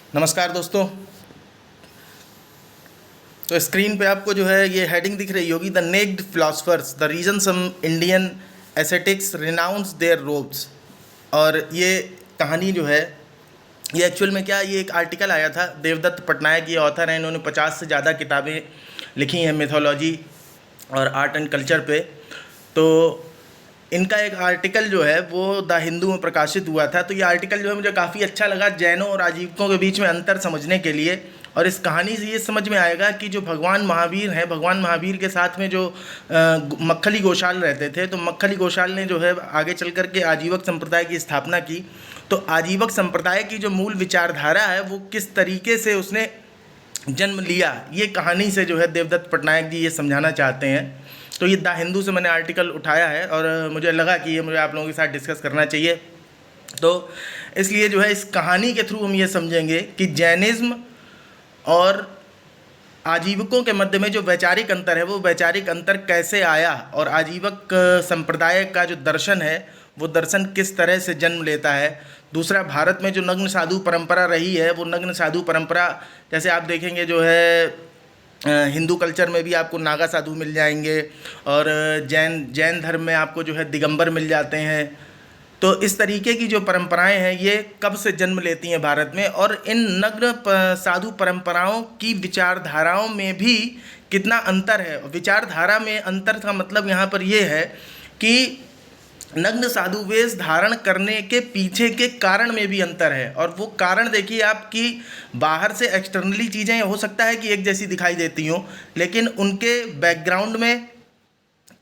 नमस्कार दोस्तों। तो स्क्रीन पे आपको जो है ये हेडिंग दिख रही होगी, the naked philosophers the reason some Indian ascetics renounce their robes. और ये कहानी जो है ये एक्चुअल में क्या, ये एक आर्टिकल आया था। देवदत्त पटनायक ये ऑथर हैं, इन्होंने 50 से ज़्यादा किताबें लिखी हैं मिथोलॉजी और आर्ट एंड कल्चर पे। तो इनका एक आर्टिकल जो है वो द हिंदू में प्रकाशित हुआ था। तो ये आर्टिकल जो है मुझे काफ़ी अच्छा लगा जैनों और आजीविकों के बीच में अंतर समझने के लिए। और इस कहानी से ये समझ में आएगा कि जो भगवान महावीर हैं, भगवान महावीर के साथ में जो मक्खली गोशाल रहते थे, तो मक्खली गोशाल ने जो है आगे चल कर के आजीवक संप्रदाय की स्थापना की। तो आजीवक संप्रदाय की जो मूल विचारधारा है वो किस तरीके से उसने जन्म लिया, ये कहानी से जो है देवदत्त पटनायक जी ये समझाना चाहते हैं। तो ये द हिंदू से मैंने आर्टिकल उठाया है और मुझे लगा कि ये मुझे आप लोगों के साथ डिस्कस करना चाहिए। तो इसलिए जो है इस कहानी के थ्रू हम ये समझेंगे कि जैनिज़्म और आजीवकों के मध्य में जो वैचारिक अंतर है वो वैचारिक अंतर कैसे आया, और आजीवक संप्रदाय का जो दर्शन है वो दर्शन किस तरह से जन्म लेता है। दूसरा, भारत में जो नग्न साधु परंपरा रही है वो नग्न साधु परंपरा, जैसे आप देखेंगे जो है हिंदू कल्चर में भी आपको नागा साधु मिल जाएंगे, और जैन धर्म में आपको जो है दिगंबर मिल जाते हैं। तो इस तरीके की जो परंपराएं हैं ये कब से जन्म लेती हैं भारत में, और इन नग्न साधु परंपराओं की विचारधाराओं में भी कितना अंतर है। विचारधारा में अंतर का मतलब यहाँ पर ये है कि नग्न साधु वेश धारण करने के पीछे के कारण में भी अंतर है। और वो कारण देखिए, आपकी बाहर से एक्सटर्नली चीज़ें हो सकता है कि एक जैसी दिखाई देती हों, लेकिन उनके बैकग्राउंड में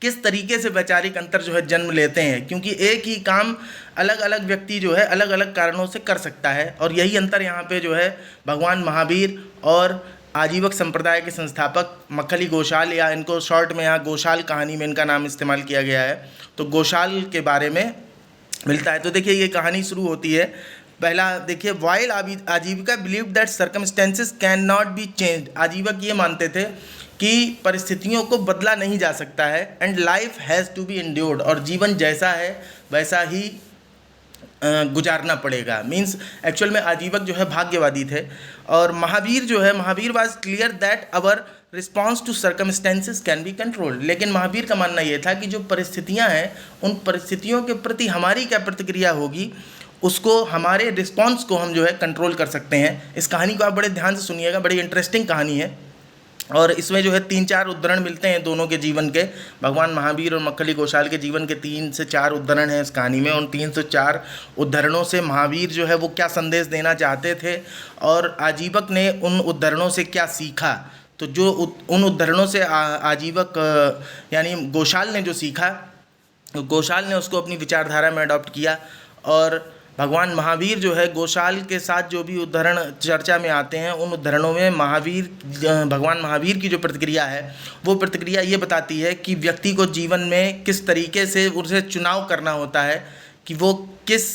किस तरीके से वैचारिक अंतर जो है जन्म लेते हैं, क्योंकि एक ही काम अलग अलग व्यक्ति जो है अलग अलग कारणों से कर सकता है। और यही अंतर यहाँ पे जो है भगवान महावीर और आजीवक संप्रदाय के संस्थापक मक्खली गोशाल, या इनको शॉर्ट में यहाँ गोशाल कहानी में इनका नाम इस्तेमाल किया गया है, तो गोशाल के बारे में मिलता है। तो देखिए ये कहानी शुरू होती है। पहला देखिए, while Ajivika believe that circumstances can not be change. Ajivaka ये मानते थे कि परिस्थितियों को बदला नहीं जा सकता है, and life has to be endured, और जीवन जैसा है वैसा ही गुजारना पड़ेगा। मीन्स एक्चुअल में आजीवक जो है भाग्यवादी थे। और महावीर जो है, Mahavir was clear that our response to circumstances can be controlled. लेकिन महावीर का मानना ये था कि जो परिस्थितियां हैं उन परिस्थितियों के प्रति हमारी क्या प्रतिक्रिया होगी, उसको, हमारे रिस्पॉन्स को हम जो है कंट्रोल कर सकते हैं। इस कहानी को आप बड़े ध्यान से सुनिएगा, बड़ी इंटरेस्टिंग कहानी है। और इसमें जो है 3-4 उद्धरण मिलते हैं दोनों के जीवन के, भगवान महावीर और मक्खली गोशाल के जीवन के 3 से 4 उद्धरण हैं इस कहानी में। उन 3 से 4 उद्धरणों से महावीर जो है वो क्या संदेश देना चाहते थे, और आजीवक ने उन उद्धरणों से क्या सीखा। तो जो उन उद्धरणों से आजीवक यानी गोशाल ने जो सीखा, गोशाल ने उसको अपनी विचारधारा में अडॉप्ट किया। और भगवान महावीर जो है गोशाल के साथ जो भी उद्धरण चर्चा में आते हैं, उन उद्धरणों में भगवान महावीर की जो प्रतिक्रिया है वो प्रतिक्रिया ये बताती है कि व्यक्ति को जीवन में किस तरीके से उसे चुनाव करना होता है कि वो किस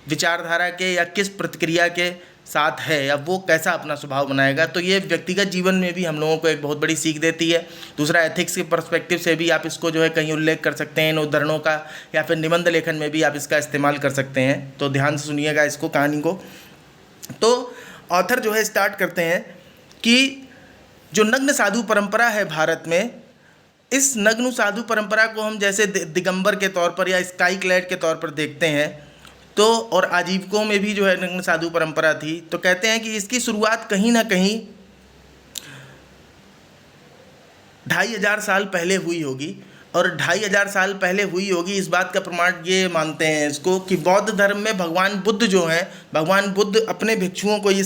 विचारधारा के या किस प्रतिक्रिया के साथ है, या वो कैसा अपना स्वभाव बनाएगा। तो ये व्यक्तिगत जीवन में भी हम लोगों को एक बहुत बड़ी सीख देती है। दूसरा, एथिक्स के पर्सपेक्टिव से भी आप इसको जो है कहीं उल्लेख कर सकते हैं इन उद्धरणों का, या फिर निबंध लेखन में भी आप इसका इस्तेमाल कर सकते हैं। तो ध्यान से सुनिएगा इसको, कहानी को। तो ऑथर जो है स्टार्ट करते हैं कि जो नग्न साधु परंपरा है भारत में, इस नग्न साधु परंपरा को हम जैसे दिगंबर के तौर पर या स्काई क्लैड के तौर पर देखते हैं, तो और आजीविकों में भी जो है नग्न साधु परंपरा थी। तो कहते हैं कि इसकी शुरुआत कहीं ना कहीं 2500 साल पहले हुई होगी। और 2500 साल पहले हुई होगी इस बात का प्रमाण ये मानते हैं इसको कि बौद्ध धर्म में भगवान बुद्ध जो हैं, भगवान बुद्ध अपने भिक्षुओं को ये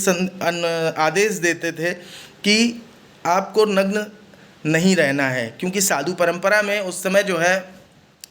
आदेश देते थे कि आपको नग्न नहीं रहना है, क्योंकि साधु परंपरा में उस समय जो है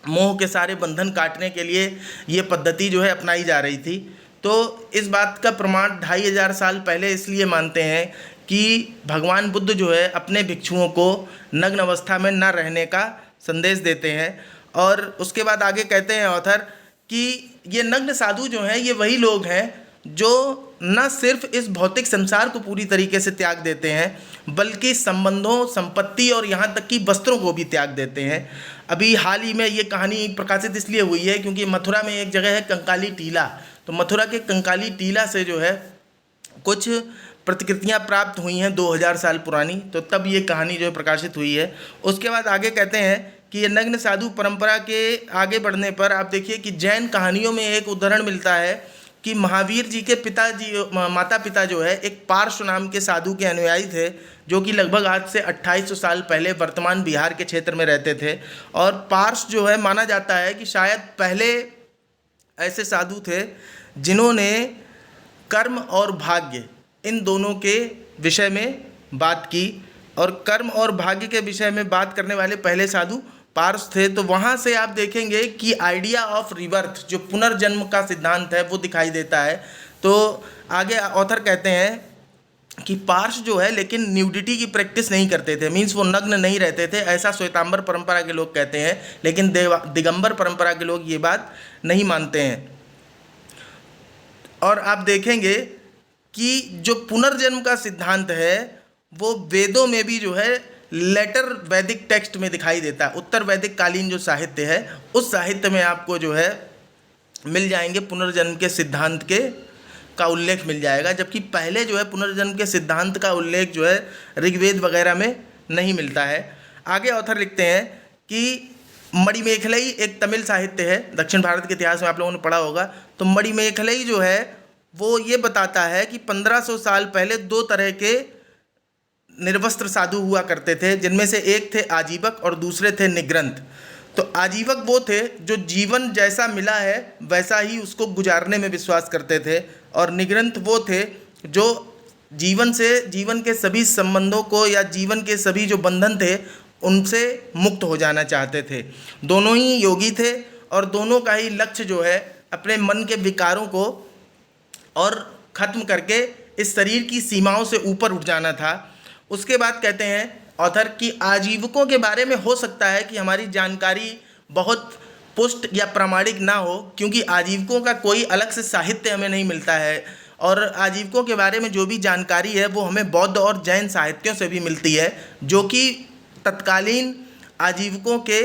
मोह के सारे बंधन काटने के लिए ये पद्धति जो है अपनाई जा रही थी। तो इस बात का प्रमाण 2500 साल पहले इसलिए मानते हैं कि भगवान बुद्ध जो है अपने भिक्षुओं को नग्न अवस्था में न रहने का संदेश देते हैं। और उसके बाद आगे कहते हैं ऑथर कि ये नग्न साधु जो हैं ये वही लोग हैं जो न सिर्फ इस भौतिक संसार को पूरी तरीके से त्याग देते हैं, बल्कि संबंधों, संपत्ति और यहाँ तक कि वस्त्रों को भी त्याग देते हैं। अभी हाल ही में ये कहानी प्रकाशित इसलिए हुई है क्योंकि मथुरा में एक जगह है कंकाली टीला। तो मथुरा के कंकाली टीला से जो है कुछ प्रतिकृतियां प्राप्त हुई हैं 2000 साल पुरानी, तो तब ये कहानी जो है प्रकाशित हुई है। उसके बाद आगे कहते हैं कि ये नग्न साधु परंपरा के आगे बढ़ने पर आप देखिए कि जैन कहानियों में एक उदाहरण मिलता है कि महावीर जी के पिताजी माता पिता जो है एक पार्श्व नाम के साधु के अनुयायी थे, जो कि लगभग आज से 2800 साल पहले वर्तमान बिहार के क्षेत्र में रहते थे। और पार्श्व जो है माना जाता है कि शायद पहले ऐसे साधु थे जिन्होंने कर्म और भाग्य इन दोनों के विषय में बात की, और कर्म और भाग्य के विषय में बात करने वाले पहले साधु पार्स थे। तो वहाँ से आप देखेंगे कि आइडिया ऑफ रिबर्थ, जो पुनर्जन्म का सिद्धांत है, वो दिखाई देता है। तो आगे ऑथर कहते हैं कि पार्स जो है लेकिन न्यूडिटी की प्रैक्टिस नहीं करते थे, मीन्स वो नग्न नहीं रहते थे, ऐसा श्वेतांबर परंपरा के लोग कहते हैं, लेकिन दिगंबर परंपरा के लोग ये बात नहीं मानते हैं। और आप देखेंगे कि जो पुनर्जन्म का सिद्धांत है वो वेदों में भी जो है लेटर वैदिक टेक्स्ट में दिखाई देता है। उत्तर वैदिक कालीन जो साहित्य है उस साहित्य में आपको जो है मिल जाएंगे पुनर्जन्म के सिद्धांत के का उल्लेख मिल जाएगा, जबकि पहले जो है पुनर्जन्म के सिद्धांत का उल्लेख जो है ऋग्वेद वगैरह में नहीं मिलता है। आगे ऑथर लिखते हैं कि मणिमेखलई एक तमिल साहित्य है, दक्षिण भारत के इतिहास में आप लोगों ने पढ़ा होगा। तो मणिमेखलई जो है वो ये बताता है कि 1500 साल पहले दो तरह के निर्वस्त्र साधु हुआ करते थे, जिनमें से एक थे आजीवक और दूसरे थे निग्रंथ। तो आजीवक वो थे जो जीवन जैसा मिला है वैसा ही उसको गुजारने में विश्वास करते थे, और निग्रंथ वो थे जो जीवन के सभी संबंधों को या जीवन के सभी जो बंधन थे उनसे मुक्त हो जाना चाहते थे। दोनों ही योगी थे और दोनों का ही लक्ष्य जो है अपने मन के विकारों को और ख़त्म करके इस शरीर की सीमाओं से ऊपर उठ जाना था। उसके बाद कहते हैं ऑथर कि आजीवकों के बारे में हो सकता है कि हमारी जानकारी बहुत पुष्ट या प्रामाणिक ना हो, क्योंकि आजीवकों का कोई अलग से साहित्य हमें नहीं मिलता है, और आजीवकों के बारे में जो भी जानकारी है वो हमें बौद्ध और जैन साहित्यों से भी मिलती है, जो कि तत्कालीन आजीवकों के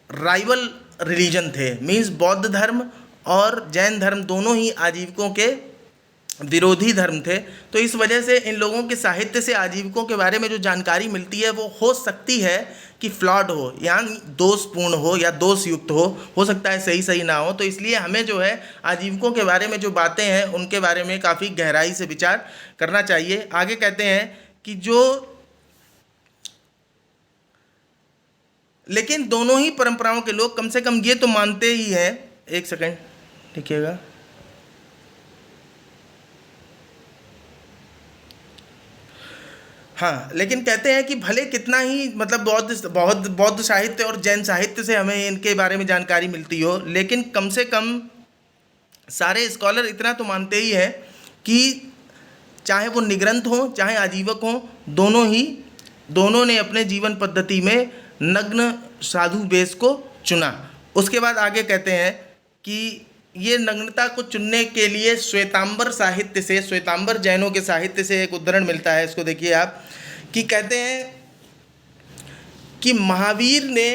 राइवल रिलीजन थे। मीन्स बौद्ध धर्म और जैन धर्म दोनों ही आजीवकों के विरोधी धर्म थे। तो इस वजह से इन लोगों के साहित्य से आजीवकों के बारे में जो जानकारी मिलती है वो हो सकती है कि फ्लॉड हो, यानी दोषपूर्ण हो या दोषयुक्त हो सकता है सही ना हो। तो इसलिए हमें जो है आजीवकों के बारे में जो बातें हैं उनके बारे में काफ़ी गहराई से विचार करना चाहिए। आगे कहते हैं कि लेकिन दोनों ही परंपराओं के लोग कम से कम ये तो मानते ही हैं, एक सेकंड देखिएगा, हाँ, लेकिन कहते हैं कि भले कितना ही मतलब बौद्ध साहित्य और जैन साहित्य से हमें इनके बारे में जानकारी मिलती हो, लेकिन कम से कम सारे स्कॉलर इतना तो मानते ही हैं कि चाहे वो निग्रंथ हो चाहे आजीवक हो, दोनों ने अपने जीवन पद्धति में नग्न साधु वेश को चुना। उसके बाद आगे कहते हैं कि ये नग्नता को चुनने के लिए श्वेतांबर साहित्य से, श्वेतांबर जैनों के साहित्य से एक उदाहरण मिलता है। इसको देखिए आप, कि कहते हैं कि महावीर ने,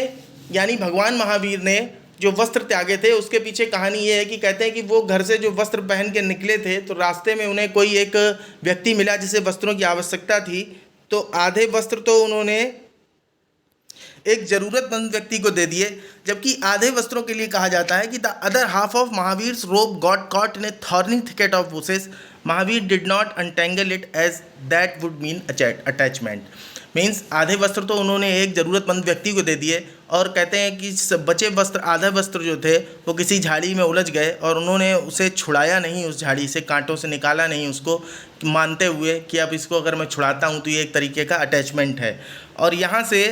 यानी भगवान महावीर ने जो वस्त्र त्यागे थे उसके पीछे कहानी ये है कि कहते हैं कि वो घर से जो वस्त्र पहन के निकले थे तो रास्ते में उन्हें कोई एक व्यक्ति मिला जिसे वस्त्रों की आवश्यकता थी। तो आधे वस्त्र तो उन्होंने एक ज़रूरतमंद व्यक्ति को दे दिए, जबकि आधे वस्त्रों के लिए कहा जाता है कि the other half of Mahavir's robe got caught in a thorny thicket of bushes, Mahavir did not untangle it as that would mean attachment. Means आधे वस्त्र तो उन्होंने एक ज़रूरतमंद व्यक्ति को दे दिए, और कहते हैं कि बचे वस्त्र, आधे वस्त्र जो थे वो किसी झाड़ी में उलझ गए और उन्होंने उसे छुड़ाया नहीं, उस झाड़ी से कांटों से निकाला नहीं उसको, मानते हुए कि अब इसको अगर मैं छुड़ाता हूँ तो ये एक तरीके का अटैचमेंट है। और यहाँ से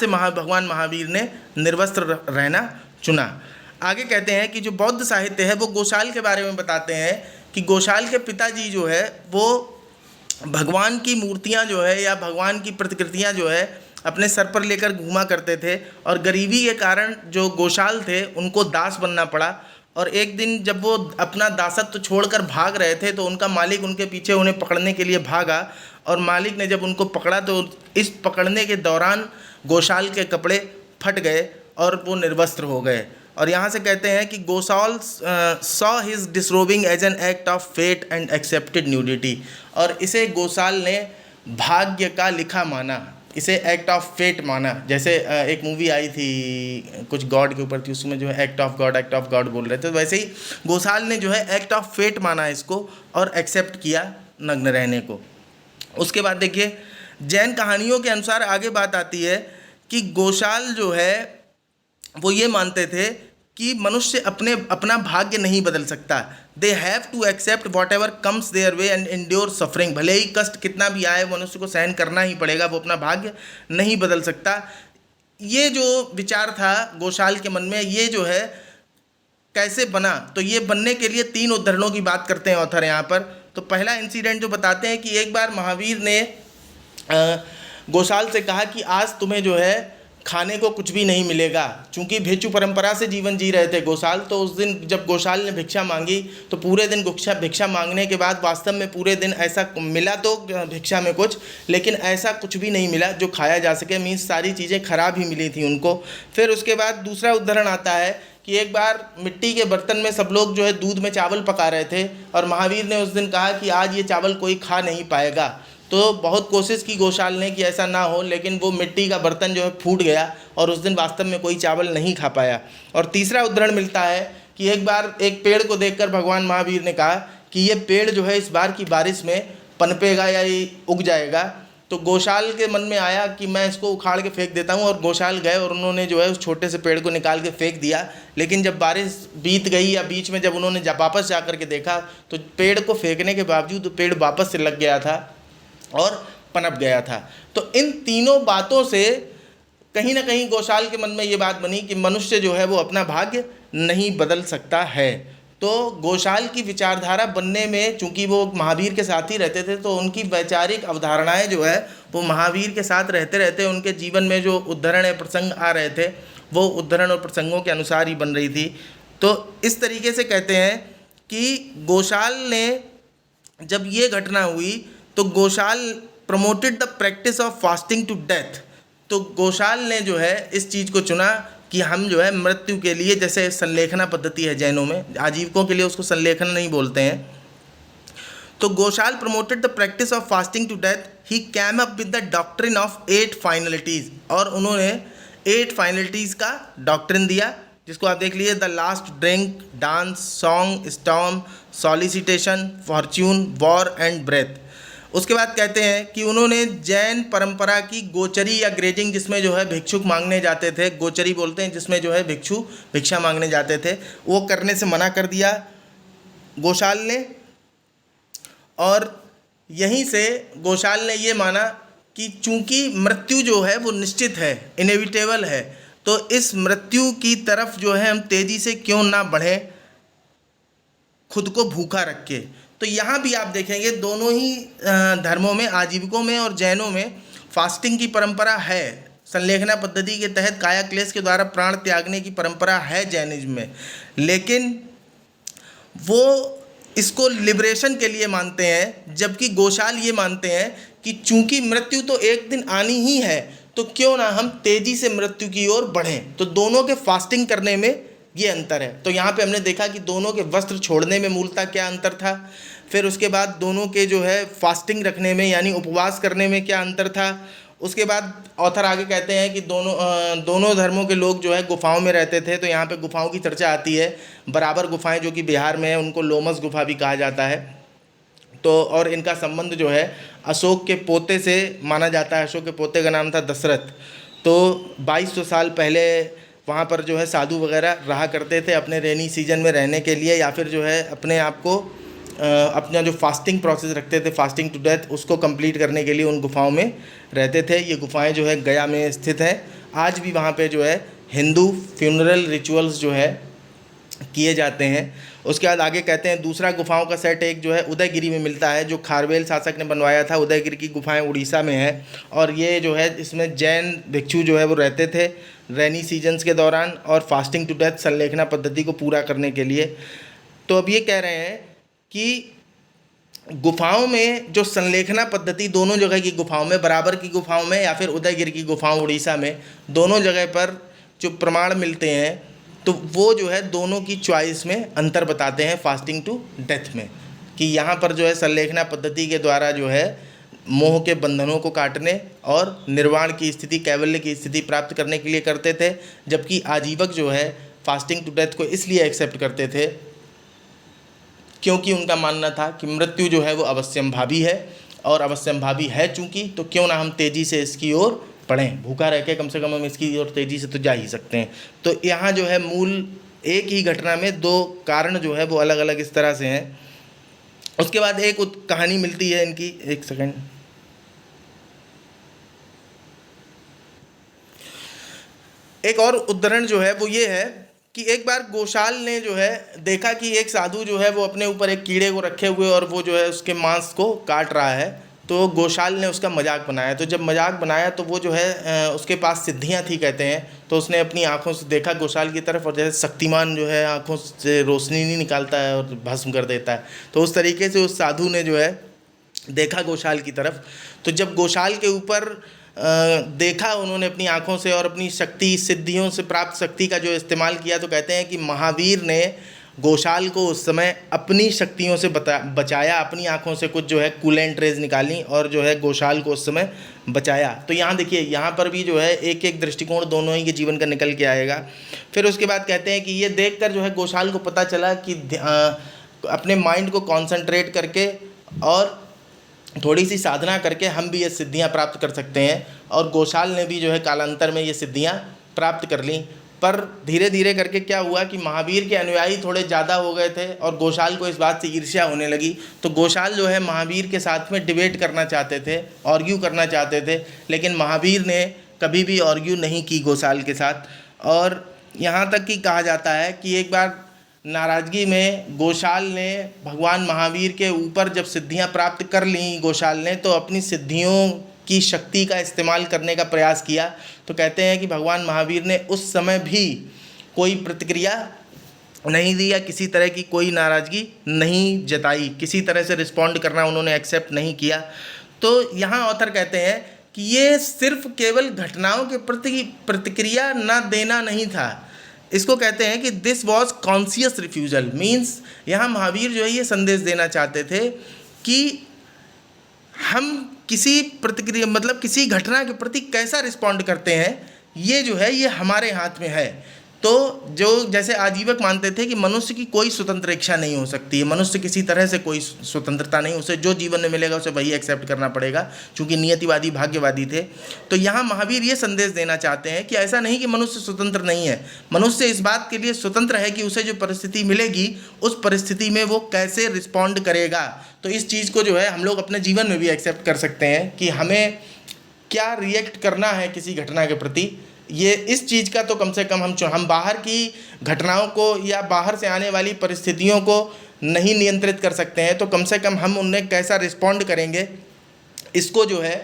भगवान महावीर ने निर्वस्त्र रहना चुना। आगे कहते हैं कि जो बौद्ध साहित्य है वो गोशाल के बारे में बताते हैं कि गोशाल के पिताजी जो है वो भगवान की मूर्तियां जो है या भगवान की प्रतिकृतियां जो है अपने सर पर लेकर घूमा करते थे, और गरीबी के कारण जो गोशाल थे उनको दास बनना पड़ा। और एक दिन जब वो अपना दासत्व छोड़कर भाग रहे थे तो उनका मालिक उनके पीछे उन्हें पकड़ने के लिए भागा, और मालिक ने जब उनको पकड़ा तो इस पकड़ने के दौरान गोशाल के कपड़े फट गए और वो निर्वस्त्र हो गए। और यहाँ से कहते हैं कि Gosala saw his disrobing as an act of fate and accepted nudity, और इसे गोसाल ने भाग्य का लिखा माना, इसे एक्ट ऑफ फेट माना। जैसे एक मूवी आई थी कुछ गॉड के ऊपर थी, उसमें जो है एक्ट ऑफ गॉड बोल रहे थे, तो वैसे ही गोसाल ने जो है एक्ट ऑफ फेट माना इसको और एक्सेप्ट किया नग्न रहने को। उसके बाद देखिए जैन कहानियों के अनुसार आगे बात आती है कि गोसाल जो है वो ये मानते थे कि मनुष्य अपना भाग्य नहीं बदल सकता। They have to accept whatever comes their way and endure suffering, भले ही कष्ट कितना भी आए मनुष्य को सहन करना ही पड़ेगा, वो अपना भाग्य नहीं बदल सकता। ये जो विचार था गोसाल के मन में, ये जो है कैसे बना, तो ये बनने के लिए 3 उदाहरणों की बात करते हैं ऑथर यहाँ पर। तो पहला इंसिडेंट जो बताते हैं कि एक बार महावीर ने गोसाल से कहा कि आज तुम्हें जो है खाने को कुछ भी नहीं मिलेगा। चूंकि भिक्षु परंपरा से जीवन जी रहे थे गोसाल, तो उस दिन जब गोसाल ने भिक्षा मांगी तो पूरे दिन भिक्षा मांगने के बाद वास्तव में पूरे दिन ऐसा मिला तो भिक्षा में कुछ, लेकिन ऐसा कुछ भी नहीं मिला जो खाया जा सके, मीन्स सारी चीज़ें खराब ही मिली थी उनको। फिर उसके बाद दूसरा उदाहरण आता है कि एक बार मिट्टी के बर्तन में सब लोग जो है दूध में चावल पका रहे थे और महावीर ने उस दिन कहा कि आज ये चावल कोई खा नहीं पाएगा। तो बहुत कोशिश की गोसाल ने कि ऐसा ना हो, लेकिन वो मिट्टी का बर्तन जो है फूट गया और उस दिन वास्तव में कोई चावल नहीं खा पाया। और तीसरा उदाहरण मिलता है कि एक बार एक पेड़ को देखकर भगवान महावीर ने कहा कि ये पेड़ जो है इस बार की बारिश में पनपेगा या ये उग जाएगा। तो गोसाल के मन में आया कि मैं इसको उखाड़ के फेंक देता हूँ, और गोसाल गए और उन्होंने जो है उस छोटे से पेड़ को निकाल के फेंक दिया। लेकिन जब बारिश बीत गई या बीच में जब उन्होंने वापस जा कर के देखा तो पेड़ को फेंकने के बावजूद पेड़ वापस से लग गया था और पनप गया था। तो इन तीनों बातों से कहीं ना कहीं गोसाल के मन में ये बात बनी कि मनुष्य जो है वो अपना भाग्य नहीं बदल सकता है। तो गोसाल की विचारधारा बनने में, चूंकि वो महावीर के साथ ही रहते थे, तो उनकी वैचारिक अवधारणाएं जो है वो महावीर के साथ रहते रहते उनके जीवन में जो उदाहरण या प्रसंग आ रहे थे वो उदाहरण और प्रसंगों के अनुसार ही बन रही थी। तो इस तरीके से कहते हैं कि गोसाल ने जब ये घटना हुई तो Gosal promoted the practice of fasting to death. तो गोसाल ने जो है इस चीज़ को चुना कि हम जो है मृत्यु के लिए, जैसे संलेखना पद्धति है जैनों में, आजीविकों के लिए उसको संलेखन नहीं बोलते हैं, तो Gosal promoted the practice of fasting to death. He came up with the doctrine of 8 finalities, और उन्होंने 8 फाइनलिटीज़ का डॉक्ट्रिन दिया, जिसको आप देख लीजिए, the last drink, dance, song, storm, solicitation, fortune, war and breath. उसके बाद कहते हैं कि उन्होंने जैन परंपरा की गोचरी या ग्रेजिंग, जिसमें जो है भिक्षुक मांगने जाते थे, गोचरी बोलते हैं जिसमें जो है भिक्षु भिक्षा मांगने जाते थे, वो करने से मना कर दिया गोसाल ने। और यहीं से गोसाल ने ये माना कि चूंकि मृत्यु जो है वो निश्चित है, इनेविटेबल है, तो इस मृत्यु की तरफ जो है हम तेज़ी से क्यों ना बढ़ें खुद को भूखा रख के। तो यहाँ भी आप देखेंगे दोनों ही धर्मों में, आजीविकों में और जैनों में फास्टिंग की परंपरा है। संलेखना पद्धति के तहत काया क्लेश के द्वारा प्राण त्यागने की परंपरा है जैनिज्म में, लेकिन वो इसको लिबरेशन के लिए मानते हैं, जबकि गोसाल ये मानते हैं कि चूंकि मृत्यु तो एक दिन आनी ही है, तो क्यों ना हम तेज़ी से मृत्यु की ओर बढ़ें। तो दोनों के फास्टिंग करने में ये अंतर है। तो यहाँ पे हमने देखा कि दोनों के वस्त्र छोड़ने में मूलतः क्या अंतर था, फिर उसके बाद दोनों के जो है फास्टिंग रखने में यानी उपवास करने में क्या अंतर था। उसके बाद ऑथर आगे कहते हैं कि दोनों धर्मों के लोग जो है गुफाओं में रहते थे। तो यहाँ पे गुफाओं की चर्चा आती है, बराबर गुफाएं जो कि बिहार में है उनको लोमस गुफा भी कहा जाता है। तो और इनका संबंध जो है अशोक के पोते से माना जाता है। अशोक के पोते का नाम था दशरथ। तो 2200 साल पहले वहाँ पर जो है साधु वगैरह रहा करते थे अपने रेनी सीजन में रहने के लिए, या फिर जो है अपने आप को अपना जो फास्टिंग प्रोसेस रखते थे, फास्टिंग टू डेथ, उसको कंप्लीट करने के लिए उन गुफाओं में रहते थे। ये गुफाएं जो है गया में स्थित हैं। आज भी वहाँ पे जो है हिंदू फ्यूनरल रिचुअल्स जो है किए जाते हैं। उसके बाद आगे कहते हैं दूसरा गुफाओं का सेट एक जो है उदयगिरी में मिलता है, जो खारवेल शासक ने बनवाया था। उदयगिरी की गुफाएं उड़ीसा में है, और ये जो है इसमें जैन भिक्षु जो है वो रहते थे रेनी सीजन्स के दौरान और फास्टिंग टू डेथ संलेखना पद्धति को पूरा करने के लिए। तो अब ये कह रहे हैं कि गुफाओं में जो संलेखना पद्धति दोनों जगह की गुफाओं में, बराबर की गुफाओं में या फिर उदयगिरी की गुफाओं उड़ीसा में, दोनों जगह पर जो प्रमाण मिलते हैं तो वो जो है दोनों की चॉइस में अंतर बताते हैं फास्टिंग टू डेथ में, कि यहाँ पर जो है संलेखना पद्धति के द्वारा जो है मोह के बंधनों को काटने और निर्वाण की स्थिति, कैवल्य की स्थिति प्राप्त करने के लिए करते थे, जबकि आजीवक जो है फास्टिंग टू डेथ को इसलिए एक्सेप्ट करते थे क्योंकि उनका मानना था कि मृत्यु जो है वो अवश्यंभावी है, और अवश्यंभावी है चूँकि, तो क्यों ना हम तेज़ी से इसकी ओर बढ़ें, भूखा रह के कम से कम हम इसकी ओर तेज़ी से तो जा ही सकते हैं। तो यहाँ जो है मूल एक ही घटना में दो कारण जो है वो अलग अलग इस तरह से हैं। उसके बाद एक कहानी मिलती है इनकी, एक सेकंड, एक और उदाहरण जो है वो ये है कि एक बार गोशाल ने जो है देखा कि एक साधु जो है वो अपने ऊपर एक कीड़े को रखे हुए और वो जो है उसके मांस को काट रहा है। तो गोशाल ने उसका मजाक बनाया। तो जब मजाक बनाया तो वो जो है उसके पास सिद्धियां थी कहते हैं, तो उसने अपनी आंखों से देखा गोशाल की तरफ, और जैसे शक्तिमान जो है आंखों से रोशनी नहीं निकालता है और भस्म कर देता है, तो उस तरीके से उस साधु ने जो है देखा गोशाल की तरफ। तो जब गोशाल के ऊपर देखा उन्होंने अपनी आंखों से और अपनी शक्ति, सिद्धियों से प्राप्त शक्ति का जो इस्तेमाल किया, तो कहते हैं कि महावीर ने गोशाल को उस समय अपनी शक्तियों से बचाया, अपनी आंखों से कुछ जो है कूलेंट रेज निकाली और जो है गोशाल को उस समय बचाया। तो यहाँ देखिए, यहाँ पर भी जो है एक एक दृष्टिकोण दोनों ही के जीवन का निकल के आएगा। फिर उसके बाद कहते हैं कि ये देखकर जो है गोशाल को पता चला कि अपने माइंड को कॉन्सेंट्रेट करके और थोड़ी सी साधना करके हम भी ये सिद्धियां प्राप्त कर सकते हैं, और गोशाल ने भी जो है कालांतर में ये सिद्धियां प्राप्त कर लीं। पर धीरे धीरे करके क्या हुआ कि महावीर के अनुयायी थोड़े ज़्यादा हो गए थे और गोशाल को इस बात से ईर्ष्या होने लगी। तो गोशाल जो है महावीर के साथ में डिबेट करना चाहते थे, आर्ग्यू करना चाहते थे, लेकिन महावीर ने कभी भी आर्ग्यू नहीं की गोशाल के साथ। और यहाँ तक कि कहा जाता है कि एक बार नाराज़गी में गोशाल ने भगवान महावीर के ऊपर जब सिद्धियां प्राप्त कर ली गोशाल ने, तो अपनी सिद्धियों की शक्ति का इस्तेमाल करने का प्रयास किया। तो कहते हैं कि भगवान महावीर ने उस समय भी कोई प्रतिक्रिया नहीं दी या किसी तरह की कोई नाराज़गी नहीं जताई, किसी तरह से रिस्पॉन्ड करना उन्होंने एक्सेप्ट नहीं किया। तो यहाँ ऑथर कहते हैं कि ये सिर्फ केवल घटनाओं के प्रति प्रतिक्रिया न देना नहीं था, इसको कहते हैं कि this was conscious refusal. Means यहाँ महावीर जो है ये संदेश देना चाहते थे कि हम किसी प्रतिक्रिया, मतलब किसी घटना के प्रति कैसा रिस्पॉन्ड करते हैं, ये जो है ये हमारे हाथ में है। तो जो जैसे आजीवक मानते थे कि मनुष्य की कोई स्वतंत्र इच्छा नहीं हो सकती है, मनुष्य किसी तरह से कोई स्वतंत्रता नहीं, उसे जो जीवन में मिलेगा उसे वही एक्सेप्ट करना पड़ेगा, चूँकि नियतिवादी भाग्यवादी थे। तो यहाँ महावीर ये संदेश देना चाहते हैं कि ऐसा नहीं कि मनुष्य स्वतंत्र नहीं है, मनुष्य इस बात के लिए स्वतंत्र है कि उसे जो परिस्थिति मिलेगी उस परिस्थिति में वो कैसे रिस्पॉन्ड करेगा। तो इस चीज़ को जो है हम लोग अपने जीवन में भी एक्सेप्ट कर सकते हैं कि हमें क्या रिएक्ट करना है किसी घटना के प्रति। ये इस चीज़ का तो कम से कम हम बाहर की घटनाओं को या बाहर से आने वाली परिस्थितियों को नहीं नियंत्रित कर सकते हैं, तो कम से कम हम उन्हें कैसा रिस्पॉन्ड करेंगे इसको जो है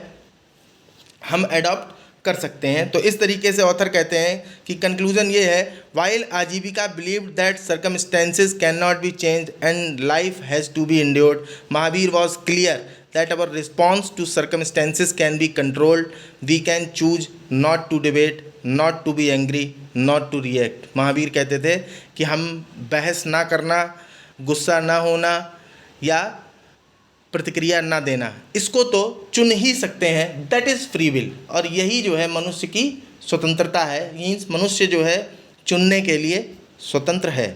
हम एडॉप्ट कर सकते हैं। तो इस तरीके से ऑथर कहते हैं कि कंक्लूजन ये है, while Ajivika believed that circumstances can not be changed and life has to be endured, Mahavir was clear that our response to circumstances can be controlled. We can choose not to debate, not to be angry, not to react. Mahavir कहते थे कि हम बहस ना करना, गुस्सा ना होना या प्रतिक्रिया ना देना, इसको तो चुन ही सकते हैं। दैट इज़ फ्री विल, और यही जो है मनुष्य की स्वतंत्रता है। मीन्स मनुष्य जो है चुनने के लिए स्वतंत्र है।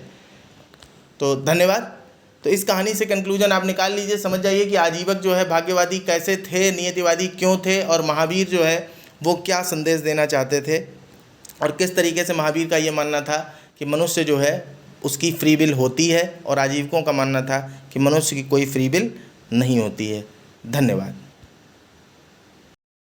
तो धन्यवाद। तो इस कहानी से कंक्लूजन आप निकाल लीजिए, समझ जाइए कि आजीवक जो है भाग्यवादी कैसे थे, नियतिवादी क्यों थे, और महावीर जो है वो क्या संदेश देना चाहते थे, और किस तरीके से महावीर का ये मानना था कि मनुष्य जो है उसकी फ्री विल होती है, और आजीवकों का मानना था कि मनुष्य की कोई फ्री विल नहीं होती है। धन्यवाद।